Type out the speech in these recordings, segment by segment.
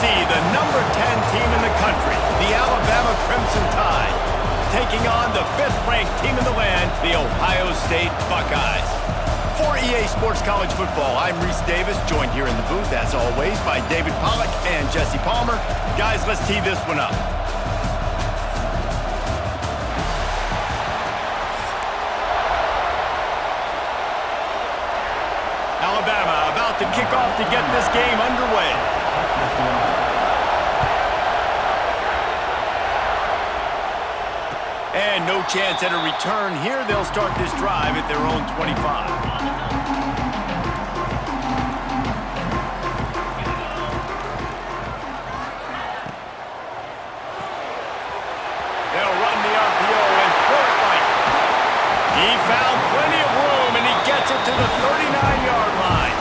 see the number 10 team in the country, the Alabama Crimson Tide, taking on the 5th-ranked team in the land, the Ohio State Buckeyes. For EA Sports College Football, I'm Reese Davis, joined here in the booth, as always, by David Pollack and Jesse Palmer. Guys, let's tee this one up. Alabama about to kick off to get this game underway. And no chance at a return here. They'll start this drive at their own 25. They'll run the RPO and throw it right. He found plenty of room, and he gets it to the 39-yard line.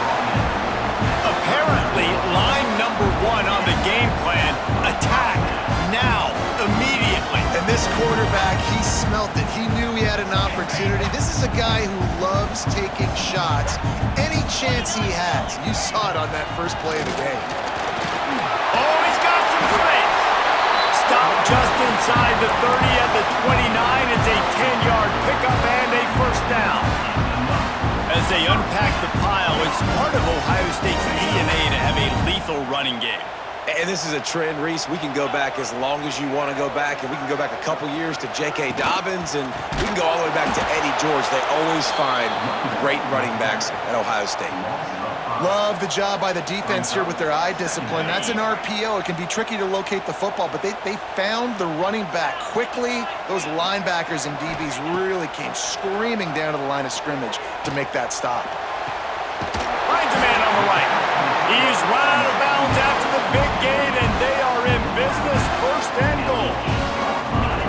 Apparently, line number 1 on the game plan, attack now, immediately. And this quarterback, he smelt it. He knew he had an opportunity. This is a guy who loves taking shots any chance he has. You saw it on that first play of the game. Oh, he's got some space. Stop just inside the 30 at the 29. It's a 10-yard pickup and a first down. As they unpack the pile, it's part of Ohio State's DNA to have a lethal running game. And this is a trend, Reese. We can go back as long as you want to go back, and we can go back a couple years to J.K. Dobbins, and we can go all the way back to Eddie George. They always find great running backs at Ohio State. Love the job by the defense here with their eye discipline. That's an RPO. It can be tricky to locate the football, but they found the running back quickly. Those linebackers and DBs really came screaming down to the line of scrimmage to make that stop. Finds a man on the right. He's run out of bounds after the big gain, and they are in business, first and goal.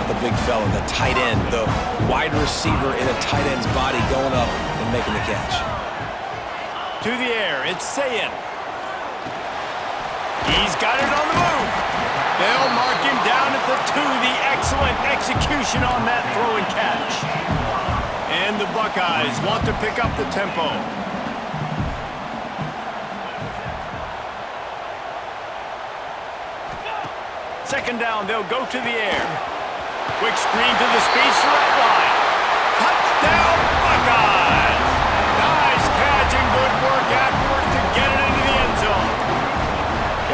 The big fella, the tight end, the wide receiver in a tight end's body going up and making the catch. To the air, it's Sayin. He's got it on the move. They'll mark him down at the 2. The excellent execution on that throw and catch. And the Buckeyes want to pick up the tempo. Second down, they'll go to the air. Quick screen to the speedster at line. Touchdown, Buckeyes! Nice catch and good work afterwards to get it into the end zone.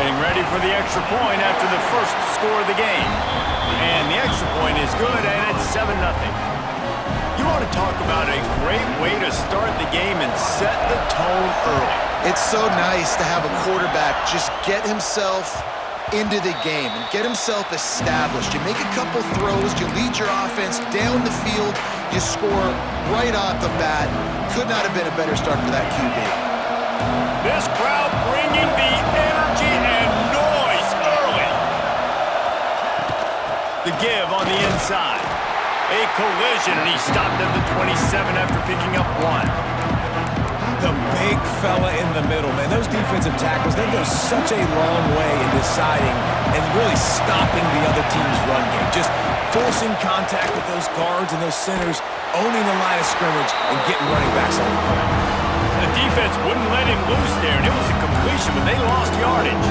Getting ready for the extra point after the first score of the game. And the extra point is good, and it's 7-0. You want to talk about a great way to start the game and set the tone early. It's so nice to have a quarterback just get himself into the game and get himself established. You make a couple throws, you lead your offense down the field, you score right off the bat. Could not have been a better start for that QB. This crowd bringing the energy and noise early. The give on the inside. A collision, and he stopped at the 27 after picking up 1. The big fella in the middle, man. Those defensive tackles, they go such a long way in deciding and really stopping the other team's run game. Just forcing contact with those guards and those centers, owning the line of scrimmage, and getting running backs on the ground. The defense wouldn't let him loose there, and it was a completion, but they lost yardage.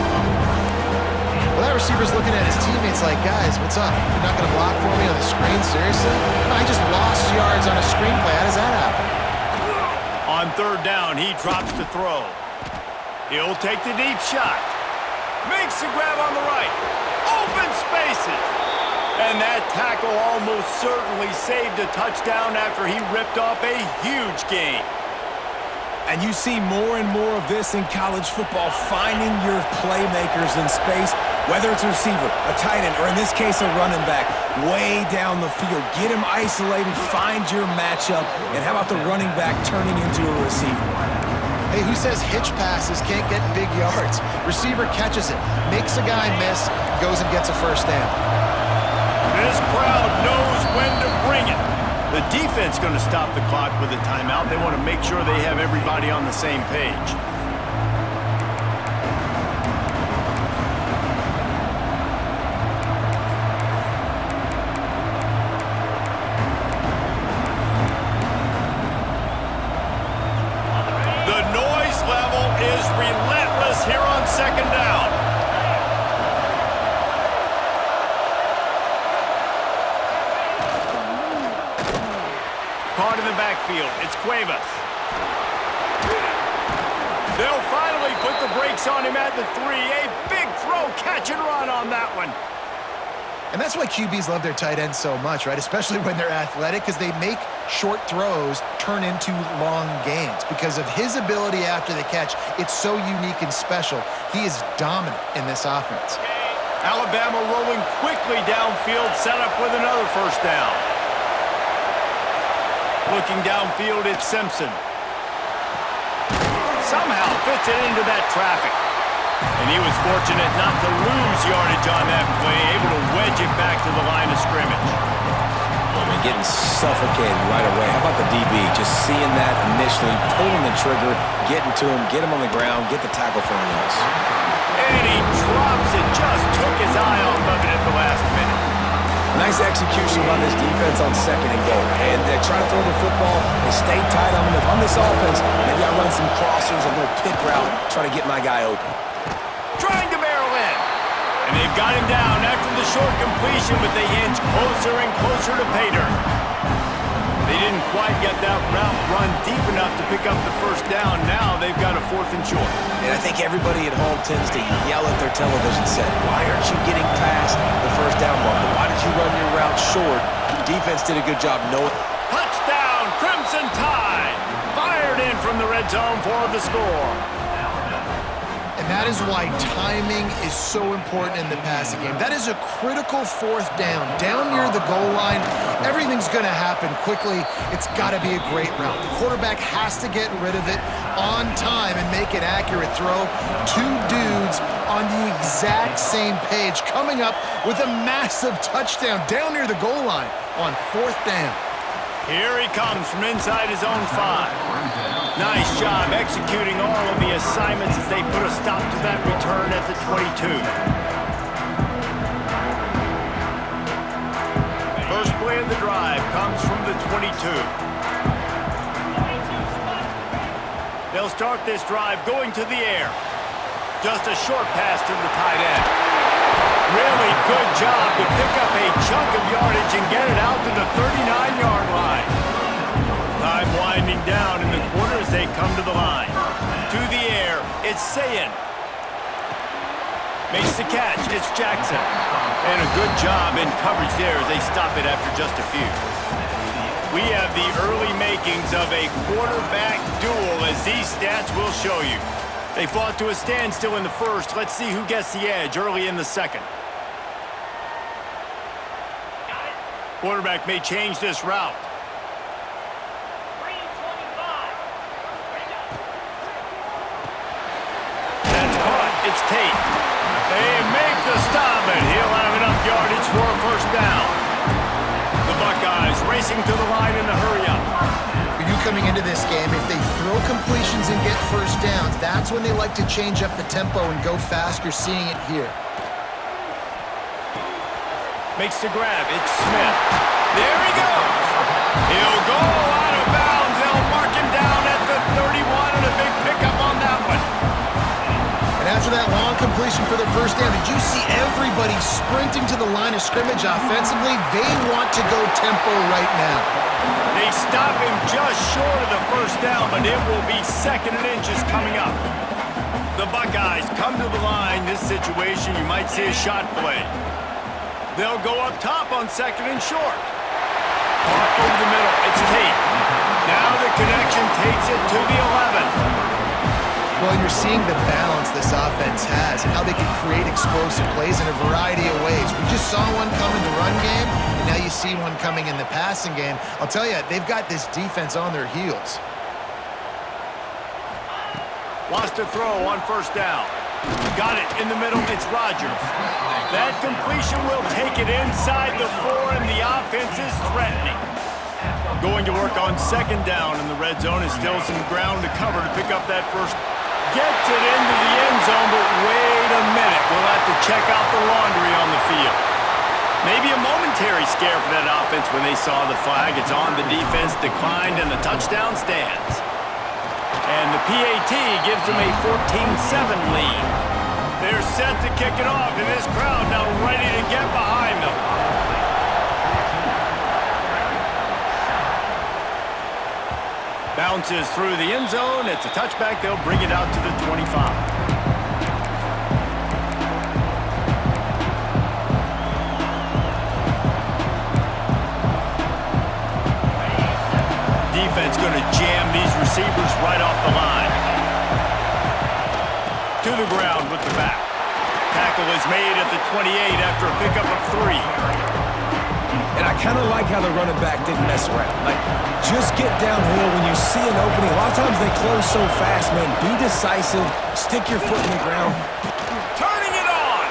Well, that receiver's looking at his teammates like, guys, what's up? You're not going to block for me on the screen? Seriously? I just lost yards on a screenplay. How does that happen? On third down, he drops to throw. He'll take the deep shot. Makes the grab on the right. Open spaces. And that tackle almost certainly saved a touchdown after he ripped off a huge gain. And you see more and more of this in college football, finding your playmakers in space, whether it's a receiver, a tight end, or in this case, a running back, way down the field. Get him isolated, find your matchup, and how about the running back turning into a receiver? Hey, who says hitch passes can't get big yards? Receiver catches it, makes a guy miss, goes and gets a first down. This crowd knows when to bring it. The defense going to stop the clock with a timeout. They want to make sure they have everybody on the same page. The noise level is relentless here on second down. Caught in the backfield. It's Cuevas. They'll finally put the brakes on him at the 3. A big throw, catch and run on that one. And that's why QBs love their tight ends so much, right? Especially when they're athletic, because they make short throws turn into long gains. Because of his ability after the catch, it's so unique and special. He is dominant in this offense. Alabama rolling quickly downfield, set up with another first down. Looking downfield, it's Simpson. Somehow fits it into that traffic. And he was fortunate not to lose yardage on that play, able to wedge it back to the line of scrimmage. I mean, getting suffocated right away. How about the DB? Just seeing that initially, pulling the trigger, getting to him, get him on the ground, get the tackle for a loss. And he drops it, just took his eye off of it at the last minute. Nice execution by this defense on 2nd and goal. And they try to throw the football. They stay tight on him. If I'm this offense, maybe I run some crossers, a little pick route, try to get my guy open. Trying to barrel in. And they've got him down after the short completion, but they inch closer and closer to pay dirt. They didn't quite get that route run deep enough to pick up the first down. Now they've got a 4th and short. And I think everybody at home tends to yell at their television set, why aren't you getting past the first down marker? Why did you run your route short? Defense did a good job knowing. Touchdown, Crimson Tide. Fired in from the red zone for the score. And that is why timing is so important in the passing game. That is a critical 4th down. Down near the goal line, everything's going to happen quickly. It's got to be a great route. The quarterback has to get rid of it on time and make an accurate throw. 2 dudes on the exact same page coming up with a massive touchdown down near the goal line on 4th down. Here he comes from inside his own 5. Nice job executing all of the assignments as they put a stop to that return at the 22. First play of the drive comes from the 22. They'll start this drive going to the air. Just a short pass to the tight end. Really good job to pick up a chunk of yardage and get it out to the 39-yard line. Time winding down in the quarter as they come to the line. To the air, it's Sayin. Makes the catch, it's Jackson. And a good job in coverage there as they stop it after just a few. We have the early makings of a quarterback duel, as these stats will show you. They fought to a standstill in the first. Let's see who gets the edge early in the second. Quarterback may change this route. That's caught. It's Tate. They make the stop, and he'll have enough yardage for a first down. The Buckeyes racing to the line in a hurry-up. For you coming into this game, if they throw completions and get first downs, that's when they like to change up the tempo and go fast. You're seeing it here. Makes the grab. It's Smith. There he goes. He'll go out of bounds. They'll mark him down at the 31 and a big pickup on that one. And after that long completion for the first down, did you see everybody sprinting to the line of scrimmage offensively? They want to go tempo right now. They stop him just short of the first down, but it will be 2nd and inches coming up. The Buckeyes come to the line. This situation, you might see a shot play. They'll go up top on 2nd and short. Caught over the middle. It's Tate. Now the connection takes it to the 11. Well, you're seeing the balance this offense has and how they can create explosive plays in a variety of ways. We just saw one come in the run game, and now you see one coming in the passing game. I'll tell you, they've got this defense on their heels. Wants to throw on first down. Got it in the middle. It's Rodgers. That completion will take it inside the 4, and the offense is threatening. Going to work on 2nd down in the red zone is still some ground to cover to pick up that first. Gets it into the end zone, but wait a minute. We'll have to check out the laundry on the field. Maybe a momentary scare for that offense when they saw the flag. It's on, the defense declined, and the touchdown stands. And the PAT gives them a 14-7 lead. They're set to kick it off, and this crowd now ready to get behind them. Bounces through the end zone. It's a touchback. They'll bring it out to the 25. Defense going to jam these receivers right off the line. To the ground with the back. Tackle is made at the 28 after a pickup of 3. And I kind of like how the running back didn't mess around. Like, just get downhill when you see an opening. A lot of times they close so fast, man. Be decisive. Stick your foot in the ground. Turning it on.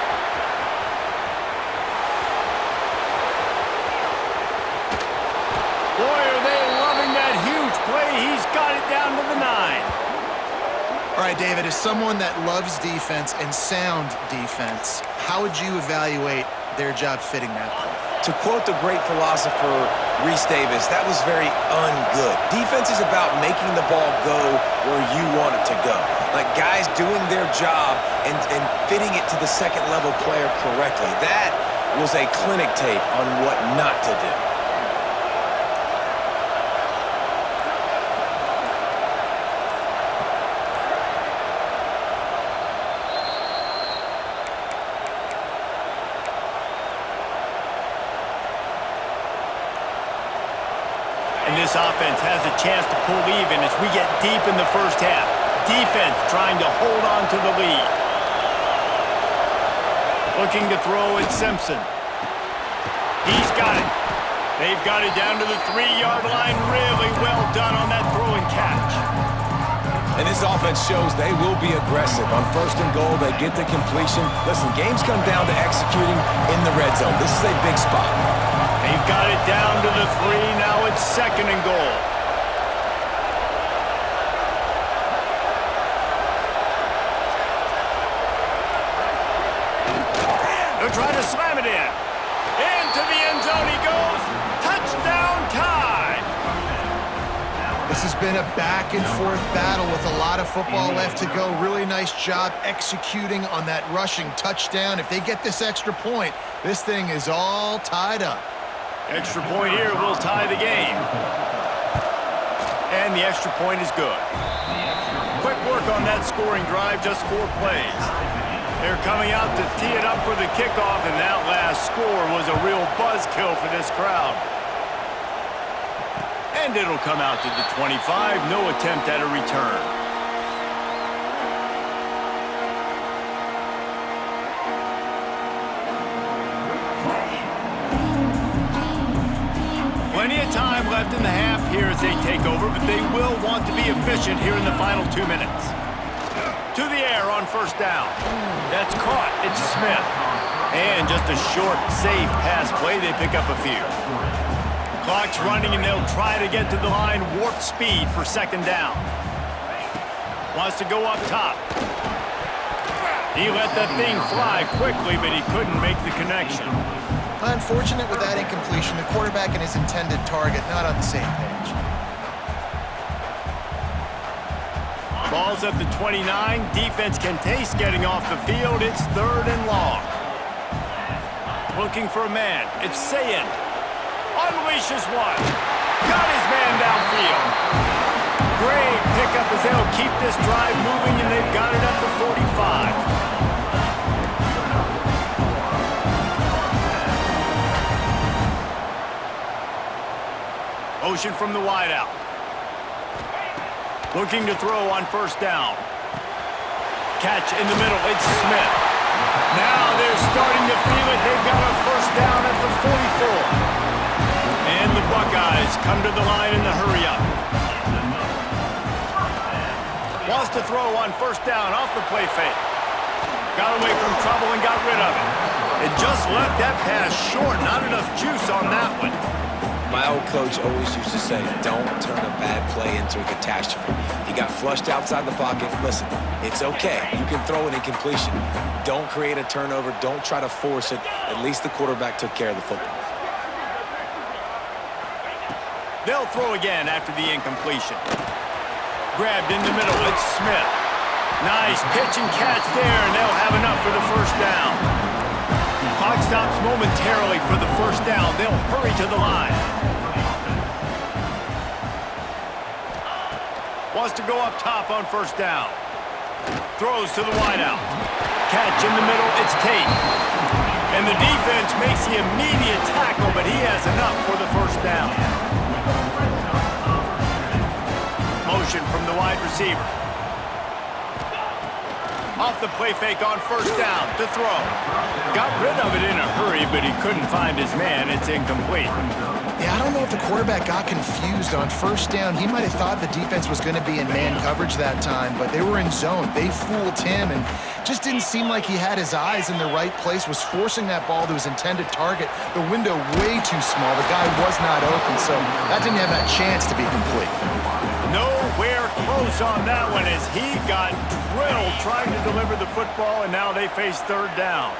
Boy, are they loving that huge play. He's got it down to the 9. All right, David, as someone that loves defense and sound defense, how would you evaluate their job fitting that play? To quote the great philosopher Reese Davis, that was very ungood. Defense is about making the ball go where you want it to go. Like guys doing their job and fitting it to the second level player correctly. That was a clinic tape on what not to do. And this offense has a chance to pull even as we get deep in the first half. Defense trying to hold on to the lead. Looking to throw at Simpson. He's got it. They've got it down to the 3-yard line. Really well done on that throw and catch. And this offense shows they will be aggressive. On 1st and goal, they get the completion. Listen, games come down to executing in the red zone. This is a big spot. They've got it down to the 3. Now it's 2nd and goal. They'll try to slam it in. Into the end zone he goes. Touchdown time. This has been a back-and-forth battle with a lot of football left to go. Really nice job executing on that rushing touchdown. If they get this extra point, this thing is all tied up. Extra point here will tie the game. And the extra point is good. Quick work on that scoring drive, just 4 plays. They're coming out to tee it up for the kickoff, and that last score was a real buzzkill for this crowd. And it'll come out to the 25, no attempt at a return. Plenty of time left in the half here as they take over, but they will want to be efficient here in the final 2 minutes. To the air on 1st down. That's caught. It's Smith. And just a short, safe pass play. They pick up a few. Clock's running, and they'll try to get to the line. Warp speed for 2nd down. Wants to go up top. He let that thing fly quickly, but he couldn't make the connection. Unfortunate with that incompletion. The quarterback and his intended target not on the same page. Ball's at the 29. Defense can taste getting off the field. It's 3rd and long. Looking for a man. It's Sayin. Unleashes one. Got his man downfield. Great pickup as they'll keep this drive moving, and they've got it at the 45. Motion from the wideout. Looking to throw on 1st down. Catch in the middle. It's Smith. Now they're starting to feel it. They've got a 1st down at the 44. And the Buckeyes come to the line in the hurry up. Wants to throw on 1st down off the play fake. Got away from trouble and got rid of it. It just left that pass short. Not enough juice on that one. My old coach always used to say, don't turn a bad play into a catastrophe. He got flushed outside the pocket. Listen, it's okay. You can throw an incompletion. Don't create a turnover. Don't try to force it. At least the quarterback took care of the football. They'll throw again after the incompletion. Grabbed in the middle. It's Smith. Nice pitch and catch there, and they'll have enough for the 1st down. Clock stops momentarily for the 1st down. They'll hurry to the line. Wants to go up top on first down. Throws to the wideout. Catch in the middle, it's Tate. And the defense makes the immediate tackle, but he has enough for the first down. Motion from the wide receiver. Off the play fake on first down to throw. Got rid of it in a hurry, but he couldn't find his man. It's incomplete. Yeah, I don't know if the quarterback got confused on first down. He might have thought the defense was going to be in man coverage that time, but they were in zone. They fooled him and just didn't seem like he had his eyes in the right place, was forcing that ball to his intended target. The window way too small. The guy was not open, so that didn't have that chance to be complete. Nowhere close on that one as he got drilled trying to deliver the football, and now they face third down.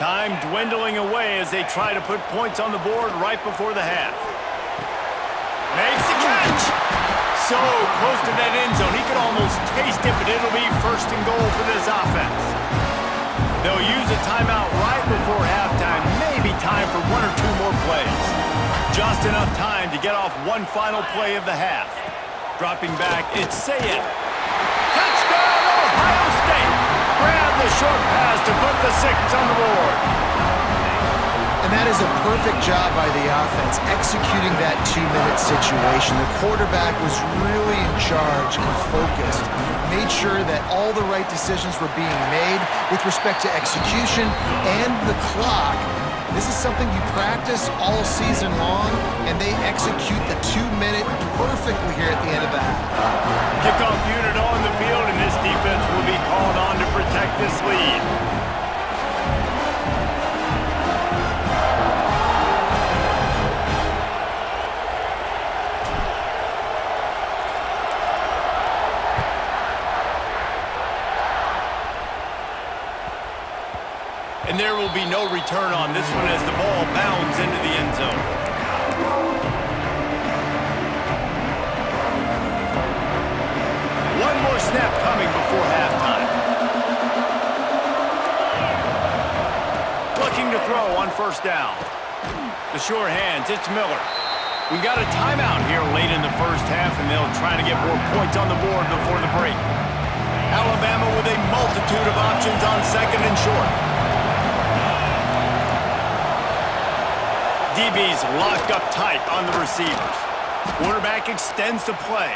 Time dwindling away as they try to put points on the board right before the half. Makes the catch! So close to that end zone, he could almost taste it, but it'll be first and goal for this offense. They'll use a timeout right before halftime, maybe time for one or two more plays. Just enough time to get off one final play of the half. Dropping back, it's Sayed. Touchdown, Ohio State! Grab the short pass to put the 6 on the board. And that is a perfect job by the offense, executing that 2-minute situation. The quarterback was really in charge and focused. Made sure that all the right decisions were being made with respect to execution and the clock. This is something you practice all season long, and they execute the 2-minute perfectly here at the end of the half. Kickoff unit on the field, and this defense will be called on to protect this lead. And there will be no return on this one as the ball bounds into the end zone. One more snap coming before halftime. Looking to throw on first down. The sure hands, it's Miller. We got a timeout here late in the first half, and they'll try to get more points on the board before the break. Alabama with a multitude of options on second and short. DB's locked up tight on the receivers. Quarterback extends the play.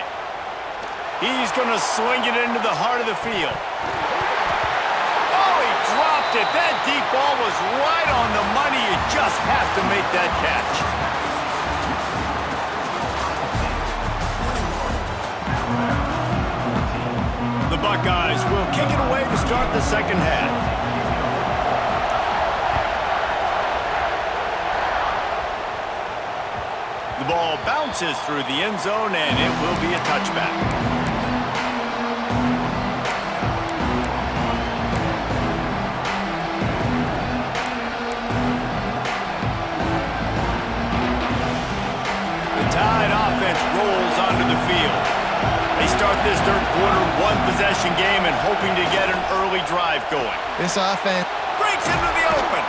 He's going to swing it into the heart of the field. Oh, he dropped it. That deep ball was right on the money. You just have to make that catch. The Buckeyes will kick it away to start the second half. The ball bounces through the end zone, and it will be a touchback. The Tide offense rolls onto the field. They start this third quarter one-possession game and hoping to get an early drive going. This offense Breaks into the open.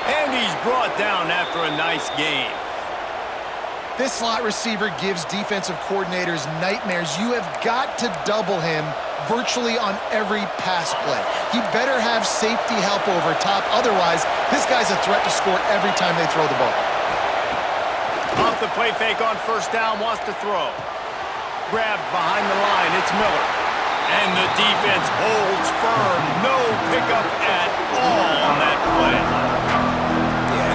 And he's brought down after a nice gain. This slot receiver gives defensive coordinators nightmares. You have got to double him virtually on every pass play. He better have safety help over top. Otherwise, this guy's a threat to score every time they throw the ball. Off the play fake on first down, wants to throw. Grabbed behind the line, it's Miller. And the defense holds firm. No pickup at all on that play.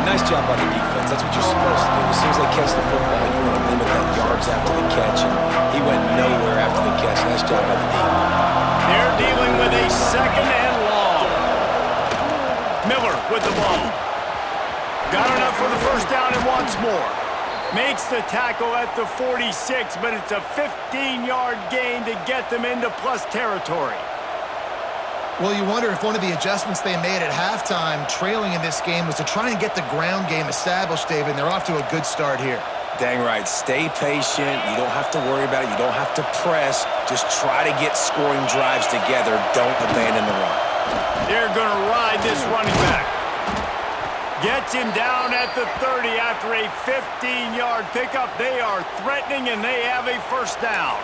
Nice job by the defense. That's what you're supposed to do. As soon as they catch the football, you want to limit that yards after the catch, and he went nowhere after the catch. Nice job by the defense. They're dealing with a second and long. Miller with the ball. Got enough for the first down and wants more. Makes the tackle at the 46, but it's a 15-yard gain to get them into plus territory. Well, you wonder if one of the adjustments they made at halftime, trailing in this game, was to try and get the ground game established, David, and they're off to a good start here. Dang right. Stay patient. You don't have to worry about it. You don't have to press. Just try to get scoring drives together. Don't abandon the run. They're going to ride this running back. Gets him down at the 30 after a 15-yard pickup. They are threatening, and they have a first down.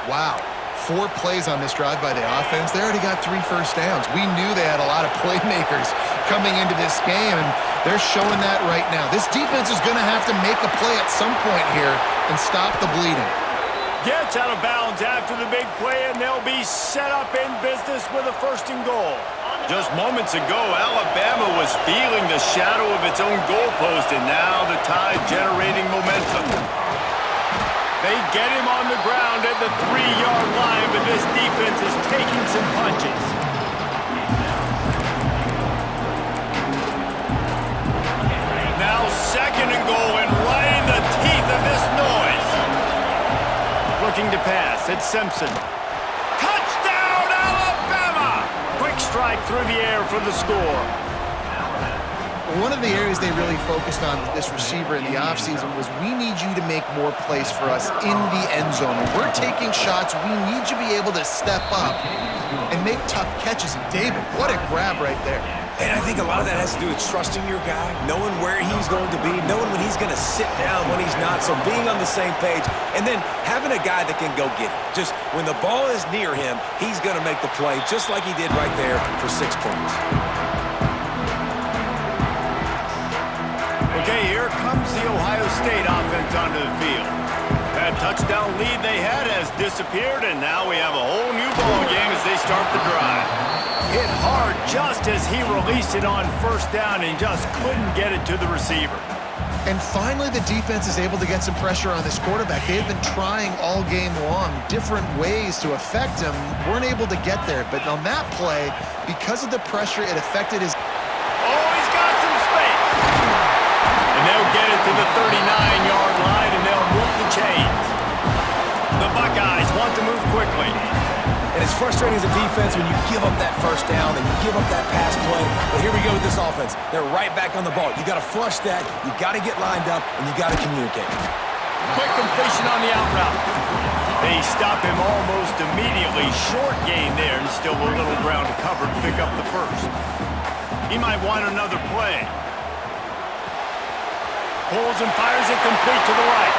Wow. 4 plays on this drive by the offense. They already got 3 first downs. We knew they had a lot of playmakers coming into this game, and they're showing that right now. This defense is going to have to make a play at some point here and stop the bleeding. Gets out of bounds after the big play, and they'll be set up in business with a 1st and goal. Just moments ago, Alabama was feeling the shadow of its own goalpost, and now the Tide generating momentum. They get him on the ground at the 3-yard line, but this defense is taking some punches. Now 2nd and goal, and right in the teeth of this noise. Looking to pass, it's Simpson. Touchdown, Alabama! Quick strike through the air for the score. One of the areas they really focused on with this receiver in the offseason was, we need you to make more plays for us in the end zone. When we're taking shots, we need you to be able to step up and make tough catches. And David, what a grab right there. And I think a lot of that has to do with trusting your guy, knowing where he's going to be, knowing when he's going to sit down, when he's not, so being on the same page, and then having a guy that can go get it. Just when the ball is near him, he's going to make the play, just like he did right there for 6 points. Okay, here comes the Ohio State offense onto the field. That touchdown lead they had has disappeared, and now we have a whole new ball game as they start the drive. Hit hard just as he released it on 1st down and just couldn't get it to the receiver. And finally, the defense is able to get some pressure on this quarterback. They had been trying all game long different ways to affect him, weren't able to get there. But on that play, because of the pressure, it affected his... Oh, he's got some space. And they'll get it to the 39-yard line, and they'll move the chains. The Buckeyes want to move quickly. And it's frustrating as a defense when you give up that 1st down and you give up that pass play. But here we go with this offense. They're right back on the ball. You got to flush that, you got to get lined up, and you got to communicate. Quick completion on the out route. They stop him almost immediately. Short gain there, and still a little ground to cover to pick up the 1st. He might want another play. Pulls and fires it complete to the right.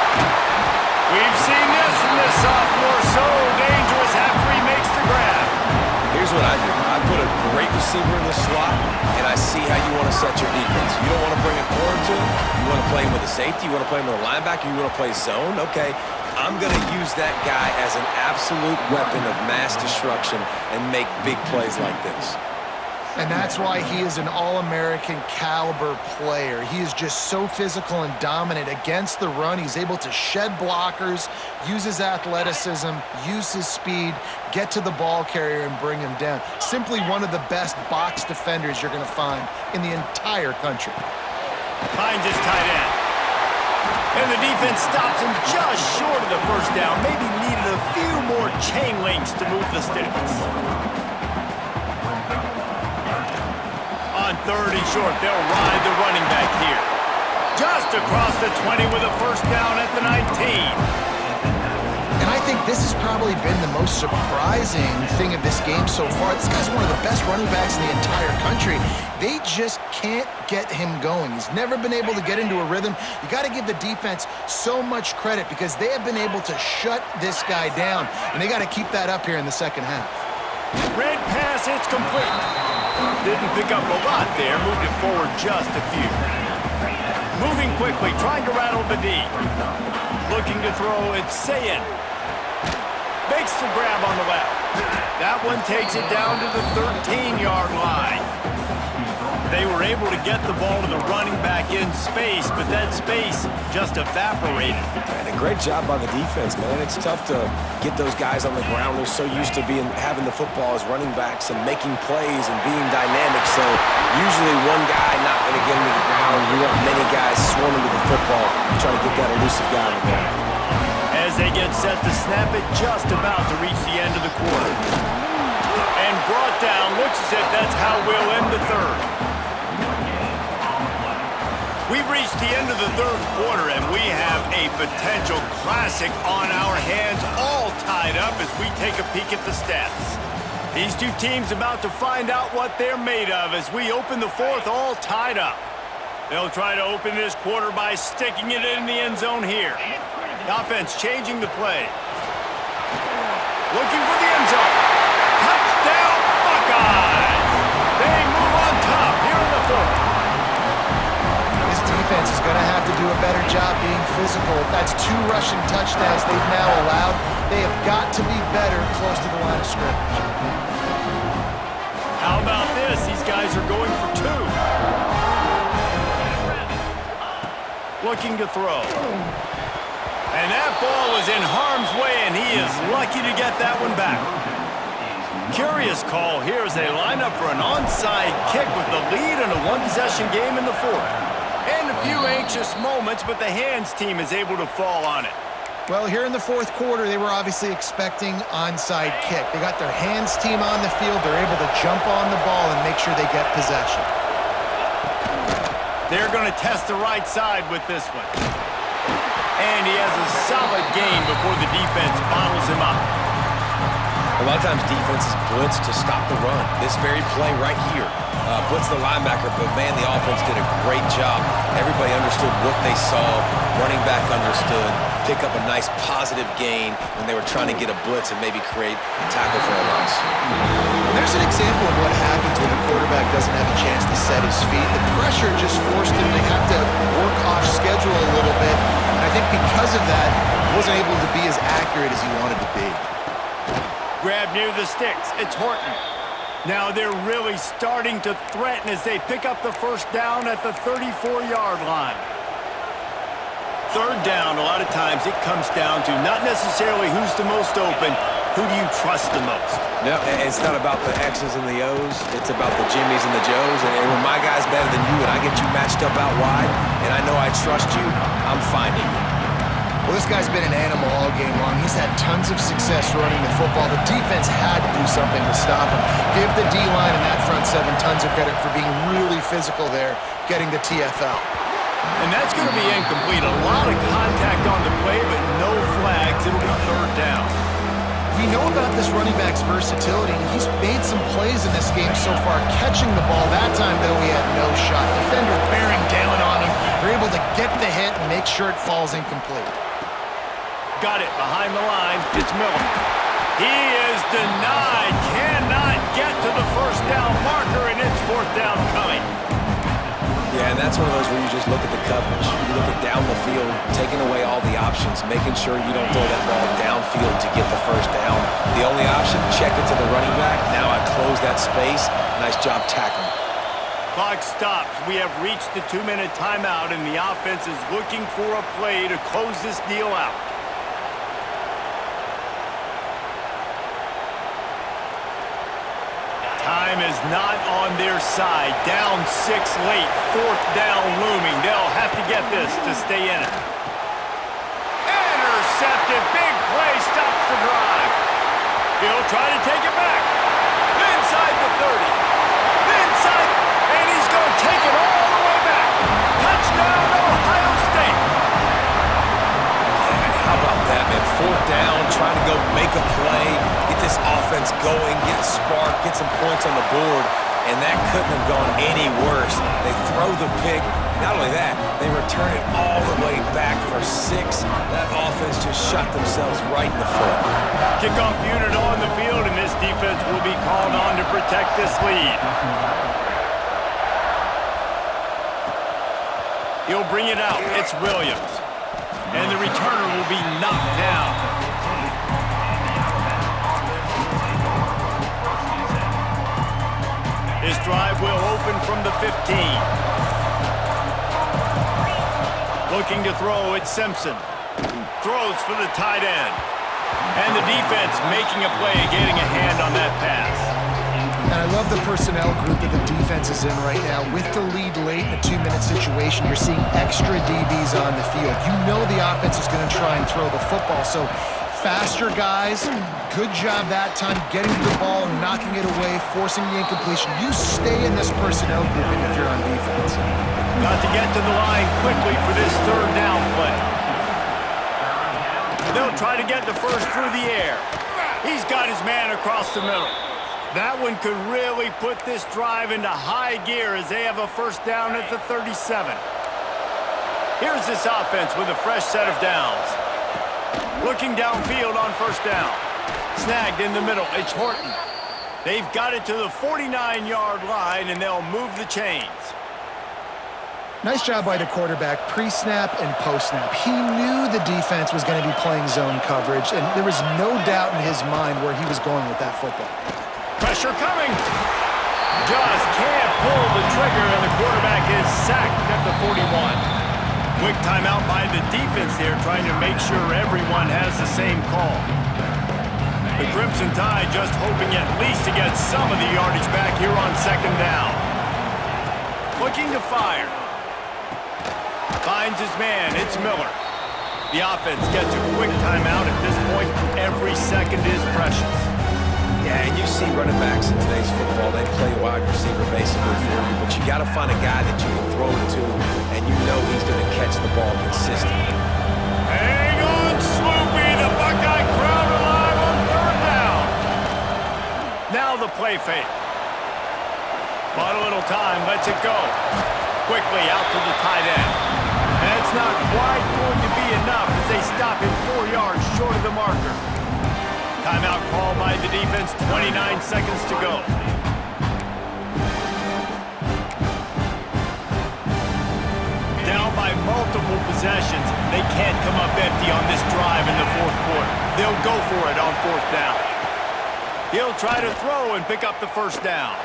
We've seen this from this sophomore, so dangerous after he makes the grab. Here's what I do. I put a great receiver in the slot, and I see how you want to set your defense. You don't want to bring a corner to him. You want to play him with a safety. You want to play him with a linebacker. You want to play zone. Okay, I'm going to use that guy as an absolute weapon of mass destruction and make big plays like this. And that's why he is an all-American caliber player. He is just so physical and dominant against the run. He's able to shed blockers, use his athleticism, use his speed, get to the ball carrier and bring him down. Simply one of the best box defenders you're going to find in the entire country. Finds his tight end. And the defense stops him just short of the 1st down. Maybe needed a few more chain links to move the sticks. On 3rd and short, they'll ride the running back here. Just across the 20 with a 1st down at the 19. And I think this has probably been the most surprising thing of this game so far. This guy's one of the best running backs in the entire country. They just can't get him going. He's never been able to get into a rhythm. You got to give the defense so much credit because they have been able to shut this guy down, and they got to keep that up here in the 2nd half. Red pass, it's complete. Didn't pick up a lot there, moved it forward just a few. Moving quickly, trying to rattle the D. Looking to throw, it's Sayin. Makes the grab on the left. That one takes it down to the 13-yard line. They were able to get the ball to the running back in space, but that space just evaporated. And a great job by the defense, man. It's tough to get those guys on the ground. They're so used to having the football as running backs and making plays and being dynamic. So usually one guy not going to get into the ground. You want many guys swarming to the football, trying to get that elusive guy on the ground. As they get set to snap it, just about to reach the end of the quarter. And brought down, looks as if that's how we'll end the 3rd. We've reached the end of the 3rd quarter, and we have a potential classic on our hands, all tied up as we take a peek at the stats. These two teams about to find out what they're made of as we open the 4th, all tied up. They'll try to open this quarter by sticking it in the end zone here. The offense changing the play. looking for the end zone. Touchdown, Buckeyes! They move on top here in the fourth. This defense is going to have to do a better job being physical. That's 2 rushing touchdowns they've now allowed. They have got to be better close to the line of scrimmage. How about this? These guys are going for 2. Looking to throw. And that ball is in harm's way, and he is lucky to get that one back. Curious call here as they line up for an onside kick with the lead in a one-possession game in the fourth. And a few anxious moments, but the hands team is able to fall on it. Well, here in the fourth quarter, they were obviously expecting onside kick. They got their hands team on the field. They're able to jump on the ball and make sure they get possession. They're going to test the right side with this one. And he has a solid gain before the defense bottles him up. A lot of times defenses blitz to stop the run. This very play right here, blitz the linebacker, but man, the offense did a great job. Everybody understood what they saw. Running back understood. Pick up a nice positive gain when they were trying to get a blitz and maybe create a tackle for a loss. There's an example of what happens when the quarterback doesn't have a chance to set his feet. The pressure just forced him to have to work off schedule a little bit. And I think because of that, he wasn't able to be as accurate as he wanted to be. Grab near the sticks. It's Horton. Now they're really starting to threaten as they pick up the first down at the 34-yard line. Third down, a lot of times it comes down to not necessarily who's the most open, who do you trust the most? No, it's not about the X's and the O's. It's about the Jimmies and the Joes. And when my guy's better than you and I get you matched up out wide and I know I trust you, I'm finding you. Well, this guy's been an animal all game long. He's had tons of success running the football. The defense had to do something to stop him. Give the D-line and that front 7 tons of credit for being really physical there, getting the TFL. And that's going to be incomplete. A lot of contact on the play, but no flags. It'll be third down. We know about this running back's versatility, and he's made some plays in this game so far. Catching the ball that time, though, he had no shot. Defender bearing down on him. They're able to get the hit and make sure it falls incomplete. Got it behind the line. It's Miller. He is denied. Cannot get to the first down marker, and it's fourth down coming. Yeah, and that's one of those where you just look at the coverage. You look at down the field, taking away all the options, making sure you don't throw that ball downfield to get the first down. The only option, check it to the running back. Now I close that space. Nice job tackling. Clock stops. We have reached the 2-minute timeout, and the offense is looking for a play to close this deal out. Time is not on their side. Down 6 late. Fourth down looming. They'll have to get this to stay in it. Intercepted. Big play. Stops the drive. He'll try to take it back. Inside the 30. Inside. And he's going to take it all the way back. Touchdown, Ohio State. Yeah, how about that, man? Fourth down, trying to go make a play, get this offense going, get a spark, get some points on the board, and that couldn't have gone any worse. They throw the pick. Not only that, they return it all the way back for 6. That offense just shot themselves right in the foot. Kickoff unit on the field, and this defense will be called on to protect this lead. He'll bring it out. It's Williams. And the returner will be knocked down. This drive will open from the 15. Looking to throw, it's Simpson. Throws for the tight end. And the defense making a play, getting a hand on that pass. And I love the personnel group that the defense is in right now. With the lead late in a 2-minute situation, you're seeing extra DBs on the field. You know the offense is going to try and throw the football. So faster guys, good job that time getting to the ball, knocking it away, forcing the incompletion. You stay in this personnel group if you're on defense. Got to get to the line quickly for this third down play. They'll try to get the first through the air. He's got his man across the middle. That one could really put this drive into high gear as they have a first down at the 37. Here's this offense with a fresh set of downs. Looking downfield on first down. Snagged in the middle. It's Horton. They've got it to the 49-yard line, and they'll move the chains. Nice job by the quarterback, pre-snap and post-snap. He knew the defense was going to be playing zone coverage, and there was no doubt in his mind where he was going with that football. Pressure coming. Just can't pull the trigger, and the quarterback is sacked at the 41. Quick timeout by the defense there, trying to make sure everyone has the same call. The Crimson Tide just hoping at least to get some of the yardage back here on second down. Looking to fire. Finds his man. It's Miller. The offense gets a quick timeout. At this point, every second is precious. Yeah, and you see running backs in today's football, they play wide receiver basically for you, but you got to find a guy that you can throw it to, and you know he's going to catch the ball consistently. Hang on, Sloopy. The Buckeye crowd alive on third down. Now the play fake. Bought a little time, lets it go. Quickly out to the tight end. That's not quite going to be enough as they stop him 4 yards short of the marker. Timeout call by the defense, 29 seconds to go. Down by multiple possessions. They can't come up empty on this drive in the fourth quarter. They'll go for it on fourth down. He'll try to throw and pick up the first down.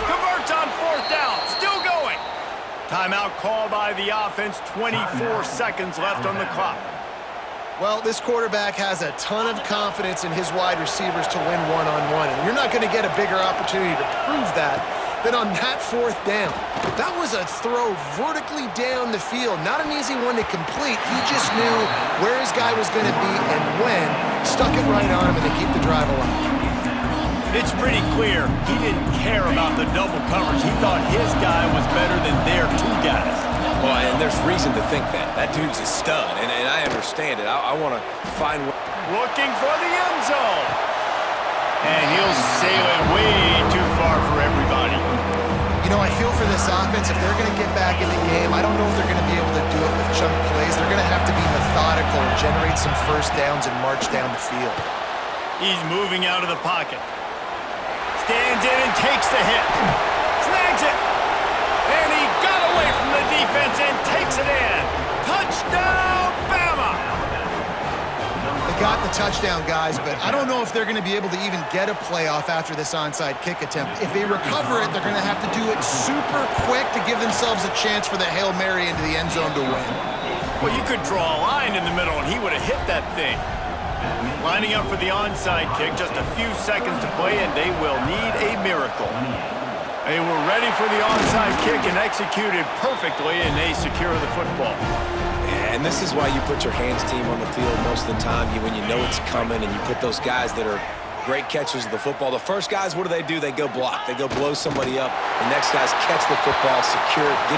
Converts on fourth down. Still going. Timeout call by the offense. 24 seconds left on the clock. Well, this quarterback has a ton of confidence in his wide receivers to win one-on-one, and you're not going to get a bigger opportunity to prove that than on that fourth down. That was a throw vertically down the field. Not an easy one to complete. He just knew where his guy was going to be and when, stuck it right on him, and they keep the drive alive. It's pretty clear he didn't care about the double coverage. He thought his guy was better than their two guys. Well, and there's reason to think that. That dude's a stud, and I understand it. I want to find... Looking for the end zone. And he'll sail it way too far for everybody. You know, I feel for this offense, if they're going to get back in the game, I don't know if they're going to be able to do it with chunk plays. They're going to have to be methodical and generate some first downs and march down the field. He's moving out of the pocket. Stands in and takes the hit. Snags it. And he got away from the defense and takes it in. Touchdown, Bama! They got the touchdown, guys, but I don't know if they're going to be able to even get a playoff after this onside kick attempt. If they recover it, they're going to have to do it super quick to give themselves a chance for the Hail Mary into the end zone to win. Well, you could draw a line in the middle, and he would have hit that thing. Lining up for the onside kick, just a few seconds to play, and they will need a miracle. They were ready for the onside kick and executed perfectly, and they secure the football. And this is why you put your hands team on the field most of the time, when you know it's coming, and you put those guys that are great catchers of the football. The first guys, what do? They go block. They go blow somebody up. The next guys catch the football, secure it, get